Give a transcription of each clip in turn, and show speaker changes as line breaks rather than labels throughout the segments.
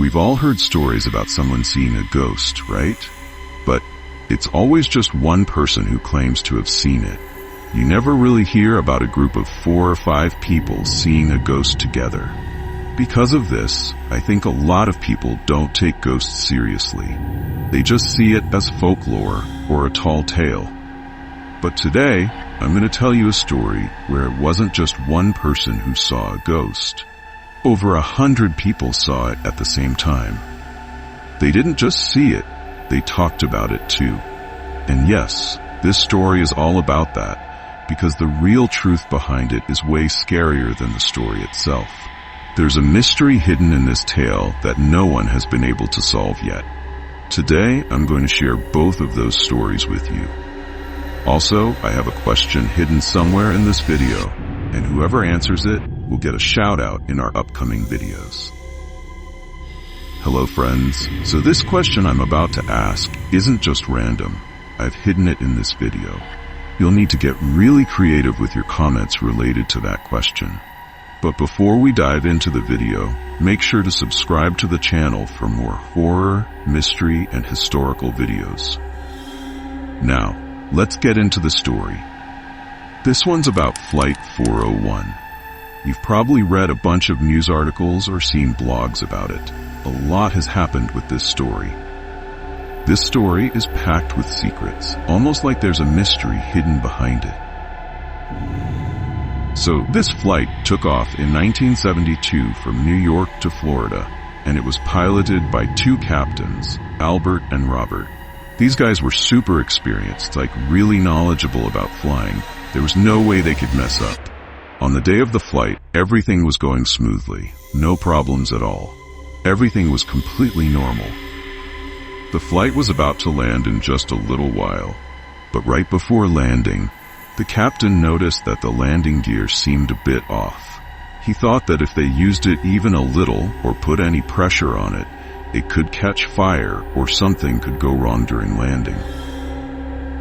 We've all heard stories about someone seeing a ghost, right? But it's always just one person who claims to have seen it. You never really hear about a group of 4 or 5 people seeing a ghost together. Because of this, I think a lot of people don't take ghosts seriously. They just see it as folklore or a tall tale. But today, I'm going to tell you a story where it wasn't just one person who saw a ghost. Over 100 people saw it at the same time. They didn't just see it, they talked about it too. And yes, this story is all about that, because the real truth behind it is way scarier than the story itself. There's a mystery hidden in this tale that no one has been able to solve yet. Today, I'm going to share both of those stories with you. Also, I have a question hidden somewhere in this video, and whoever answers it will get a shout out in our upcoming videos. Hello friends, so this question I'm about to ask isn't just random. I've hidden it in this video. You'll need to get really creative with your comments related to that question. But before we dive into the video, make sure to subscribe to the channel for more horror, mystery, and historical videos. Now, let's get into the story. This one's about Flight 401. You've probably read a bunch of news articles or seen blogs about it. A lot has happened with this story. This story is packed with secrets, almost like there's a mystery hidden behind it. So this flight took off in 1972 from New York to Florida, and it was piloted by 2 captains, Albert and Robert. These guys were super experienced, like really knowledgeable about flying. There was no way they could mess up. On the day of the flight, everything was going smoothly, no problems at all. Everything was completely normal. The flight was about to land in just a little while, but right before landing, the captain noticed that the landing gear seemed a bit off. He thought that if they used it even a little or put any pressure on it, it could catch fire or something could go wrong during landing.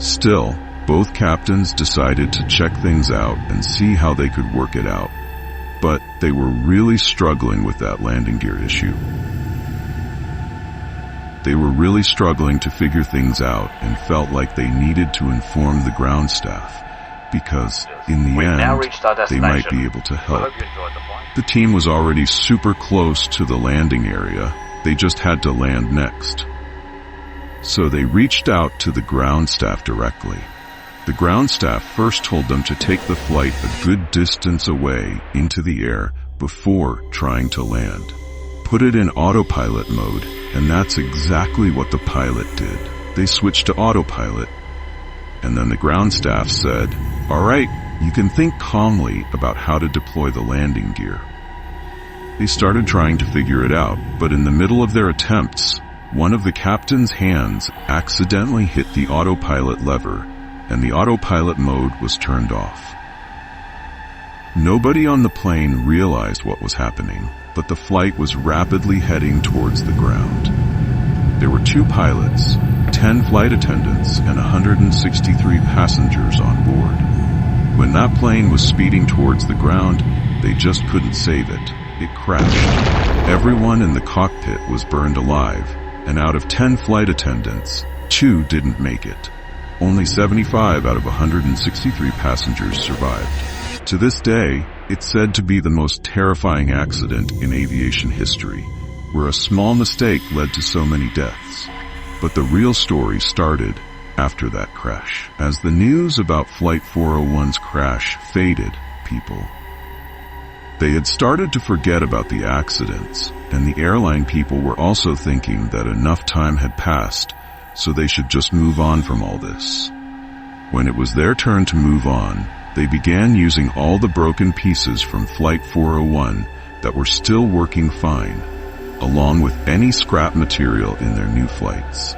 Still, both captains decided to check things out and see how they could work it out. But they were really struggling with that landing gear issue. They were really struggling to figure things out and felt like they needed to inform the ground staff, because in the end, they might be able to help. The team was already super close to the landing area. They just had to land next. So they reached out to the ground staff directly. The ground staff first told them to take the flight a good distance away into the air before trying to land. Put it in autopilot mode, and that's exactly what the pilot did. They switched to autopilot, and then the ground staff said, "All right, you can think calmly about how to deploy the landing gear." They started trying to figure it out, but in the middle of their attempts, one of the captain's hands accidentally hit the autopilot lever, and the autopilot mode was turned off. Nobody on the plane realized what was happening, but the flight was rapidly heading towards the ground. There were 2 pilots, 10 flight attendants, and 163 passengers on board. When that plane was speeding towards the ground, they just couldn't save it. It crashed. Everyone in the cockpit was burned alive, and out of 10 flight attendants, 2 didn't make it. Only 75 out of 163 passengers survived. To this day, it's said to be the most terrifying accident in aviation history, where a small mistake led to so many deaths. But the real story started after that crash. As the news about Flight 401's crash faded, they had started to forget about the accidents, and the airline people were also thinking that enough time had passed, so they should just move on from all this. When it was their turn to move on, they began using all the broken pieces from Flight 401 that were still working fine, along with any scrap material in their new flights.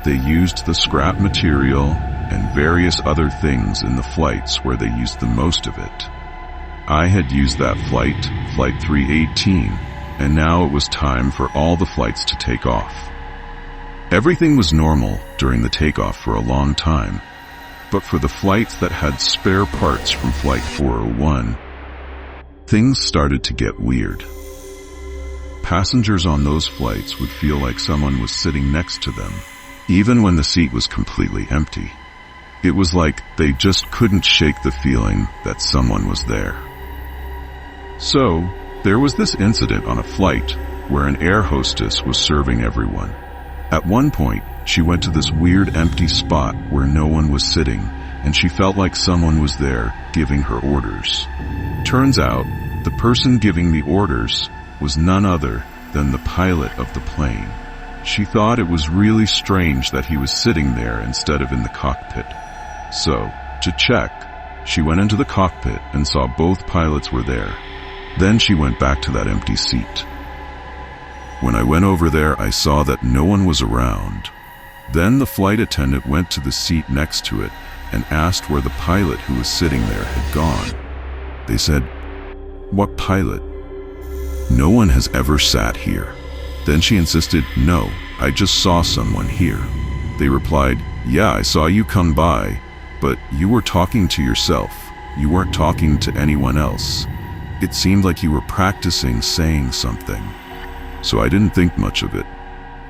They used the scrap material and various other things in the flights where they used the most of it. I had used that flight, Flight 318, and now it was time for all the flights to take off. Everything was normal during the takeoff for a long time, but for the flights that had spare parts from Flight 401, things started to get weird. passengers on those flights would feel like someone was sitting next to them, even when the seat was completely empty. It was like they just couldn't shake the feeling that someone was there. So, there was this incident on a flight where an air hostess was serving everyone. At one point, she went to this weird empty spot where no one was sitting, and she felt like someone was there giving her orders. Turns out, the person giving the orders was none other than the pilot of the plane. She thought it was really strange that he was sitting there instead of in the cockpit. So, to check, she went into the cockpit and saw both pilots were there. Then she went back to that empty seat. When I went over there, I saw that no one was around. Then the flight attendant went to the seat next to it and asked where the pilot who was sitting there had gone. They said, "What pilot? No one has ever sat here." Then she insisted, "No, I just saw someone here." They replied, "Yeah, I saw you come by, but you were talking to yourself. You weren't talking to anyone else. It seemed like you were practicing saying something." So I didn't think much of it.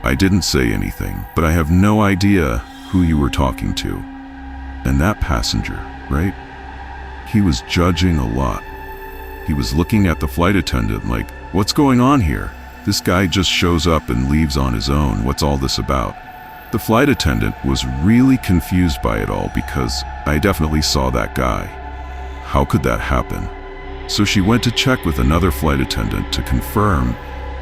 I didn't say anything, but I have no idea who you were talking to. And that passenger, right? He was judging a lot. He was looking at the flight attendant like, "What's going on here? This guy just shows up and leaves on his own. What's all this about?" The flight attendant was really confused by it all because I definitely saw that guy. How could that happen? So she went to check with another flight attendant to confirm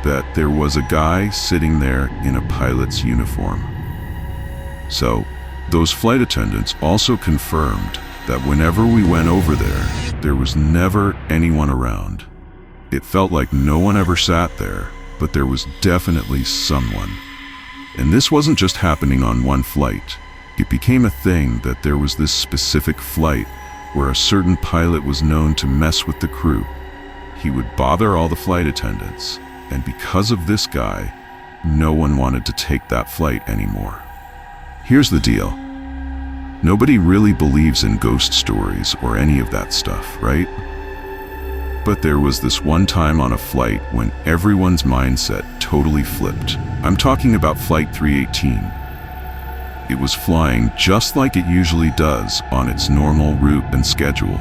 that there was a guy sitting there in a pilot's uniform. So, those flight attendants also confirmed that whenever we went over there was never anyone around. It felt like no one ever sat there, but there was definitely someone. And this wasn't just happening on one flight. It became a thing that there was this specific flight where a certain pilot was known to mess with the crew. He would bother all the flight attendants, and because of this guy, no one wanted to take that flight anymore. Here's the deal. Nobody really believes in ghost stories or any of that stuff, right? But there was this one time on a flight when everyone's mindset totally flipped. I'm talking about Flight 318. It was flying just like it usually does on its normal route and schedule.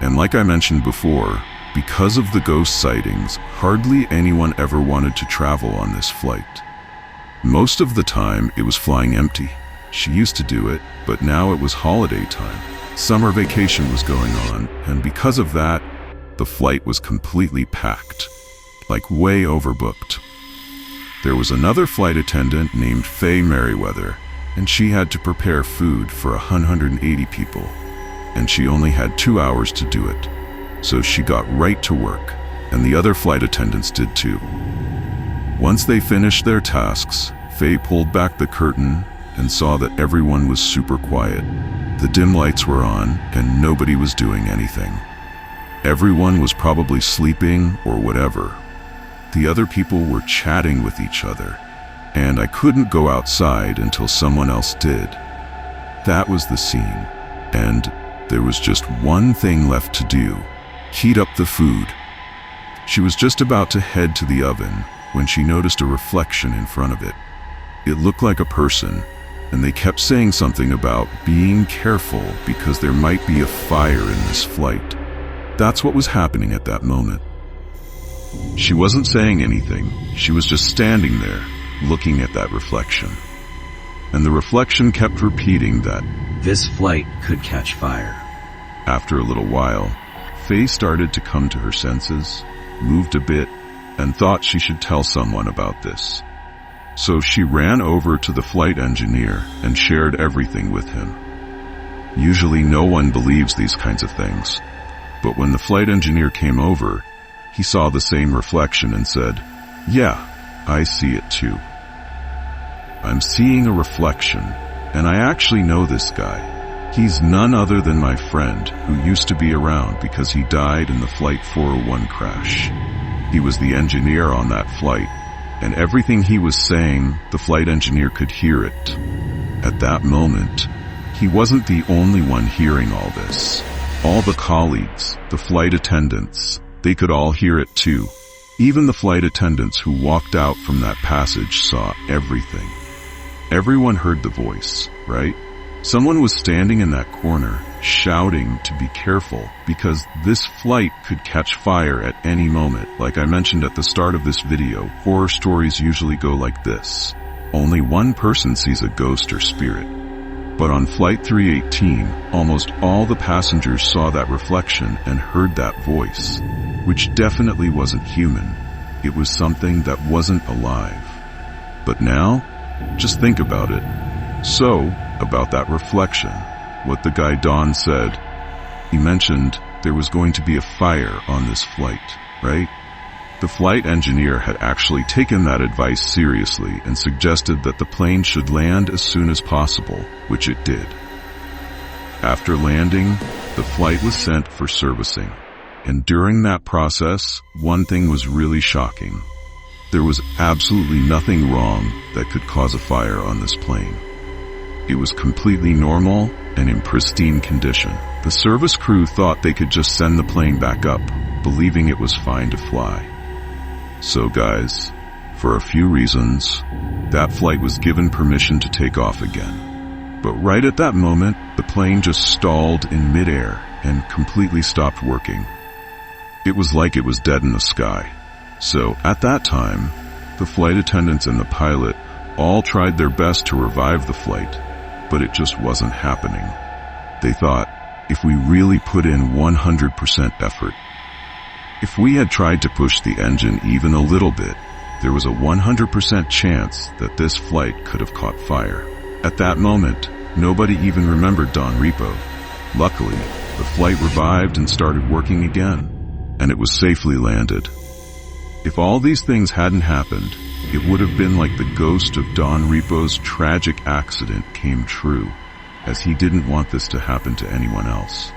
And like I mentioned before, because of the ghost sightings, hardly anyone ever wanted to travel on this flight. Most of the time, it was flying empty. She used to do it, but now it was holiday time. Summer vacation was going on, and because of that, the flight was completely packed, like way overbooked. There was another flight attendant named Faye Merriweather, and she had to prepare food for 180 people, and she only had 2 hours to do it. So she got right to work, and the other flight attendants did too. Once they finished their tasks, Faye pulled back the curtain and saw that everyone was super quiet. The dim lights were on, and nobody was doing anything. Everyone was probably sleeping or whatever. The other people were chatting with each other, and I couldn't go outside until someone else did. That was the scene, and there was just one thing left to do: heat up the food. She was just about to head to the oven when she noticed a reflection in front of it. It looked like a person, and they kept saying something about being careful because there might be a fire in this flight. That's what was happening at that moment. She wasn't saying anything. She was just standing there, looking at that reflection. And the reflection kept repeating that
this flight could catch fire.
After a little while, Faye started to come to her senses, moved a bit, and thought she should tell someone about this. So she ran over to the flight engineer and shared everything with him. Usually no one believes these kinds of things, but when the flight engineer came over, he saw the same reflection and said, "Yeah, I see it too. I'm seeing a reflection, and I actually know this guy. He's none other than my friend who used to be around because he died in the Flight 401 crash. He was the engineer on that flight, and everything he was saying, the flight engineer could hear it. At that moment, he wasn't the only one hearing all this. All the colleagues, the flight attendants, they could all hear it too. Even the flight attendants who walked out from that passage saw everything. Everyone heard the voice, right? Someone was standing in that corner, shouting to be careful because this flight could catch fire at any moment. Like I mentioned at the start of this video, horror stories usually go like this. Only one person sees a ghost or spirit. But on Flight 318, almost all the passengers saw that reflection and heard that voice, which definitely wasn't human. It was something that wasn't alive. But now, just think about it. So, about that reflection, what the guy Don said, he mentioned there was going to be a fire on this flight, right? The flight engineer had actually taken that advice seriously and suggested that the plane should land as soon as possible, which it did. After landing, the flight was sent for servicing. And during that process, one thing was really shocking. There was absolutely nothing wrong that could cause a fire on this plane. It was completely normal and in pristine condition. The service crew thought they could just send the plane back up, believing it was fine to fly. So guys, for a few reasons, that flight was given permission to take off again. But right at that moment, the plane just stalled in midair and completely stopped working. It was like it was dead in the sky. So at that time, the flight attendants and the pilot all tried their best to revive the flight, but it just wasn't happening. They thought, if we really put in 100% effort, if we had tried to push the engine even a little bit, there was a 100% chance that this flight could have caught fire. At that moment, nobody even remembered Don Repo. Luckily, the flight revived and started working again, and it was safely landed. If all these things hadn't happened, it would have been like the ghost of Don Repo's tragic accident came true, as he didn't want this to happen to anyone else.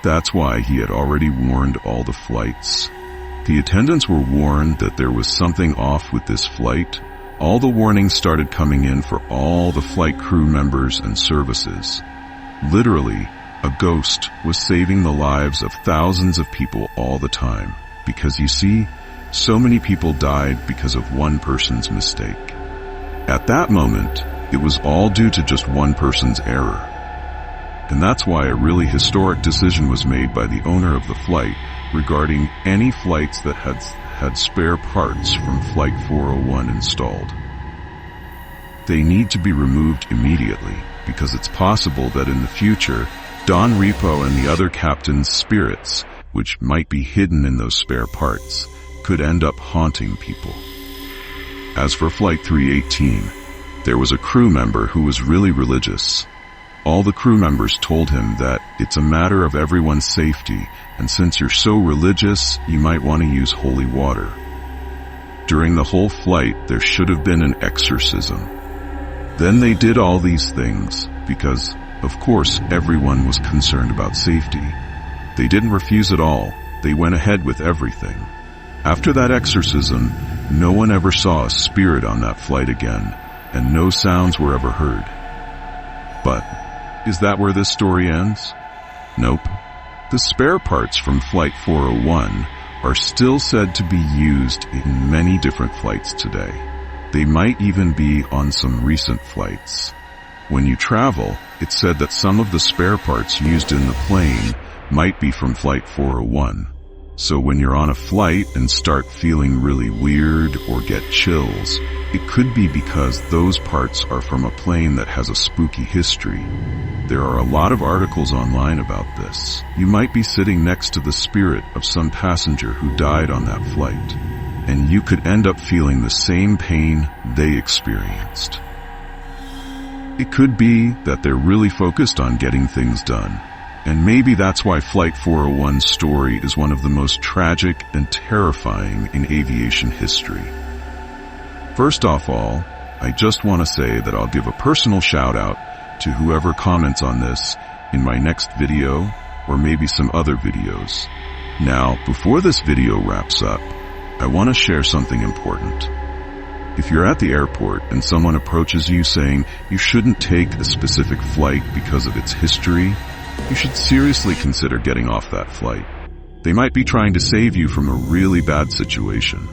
That's why he had already warned all the flights. The attendants were warned that there was something off with this flight. All the warnings started coming in for all the flight crew members and services. Literally, a ghost was saving the lives of thousands of people all the time. Because you see, so many people died because of one person's mistake. At that moment, it was all due to just one person's error. And that's why a really historic decision was made by the owner of the flight regarding any flights that had spare parts from Flight 401 installed. They need to be removed immediately because it's possible that in the future, Don Repo and the other captain's spirits, which might be hidden in those spare parts, could end up haunting people. As for Flight 318, there was a crew member who was really religious. All the crew members told him that it's a matter of everyone's safety, and since you're so religious, you might want to use holy water. During the whole flight, there should have been an exorcism. Then they did all these things because, of course, everyone was concerned about safety. They didn't refuse at all. They went ahead with everything. After that exorcism, no one ever saw a spirit on that flight again, and no sounds were ever heard. But is that where this story ends? Nope. The spare parts from Flight 401 are still said to be used in many different flights today. They might even be on some recent flights. When you travel, it's said that some of the spare parts used in the plane might be from Flight 401. So when you're on a flight and start feeling really weird or get chills, it could be because those parts are from a plane that has a spooky history. There are a lot of articles online about this. You might be sitting next to the spirit of some passenger who died on that flight, and you could end up feeling the same pain they experienced. It could be that they're really focused on getting things done. And maybe that's why Flight 401's story is one of the most tragic and terrifying in aviation history. First off all, I just want to say that I'll give a personal shout out to whoever comments on this in my next video or maybe some other videos. Now, before this video wraps up, I want to share something important. If you're at the airport and someone approaches you saying you shouldn't take a specific flight because of its history, you should seriously consider getting off that flight. They might be trying to save you from a really bad situation.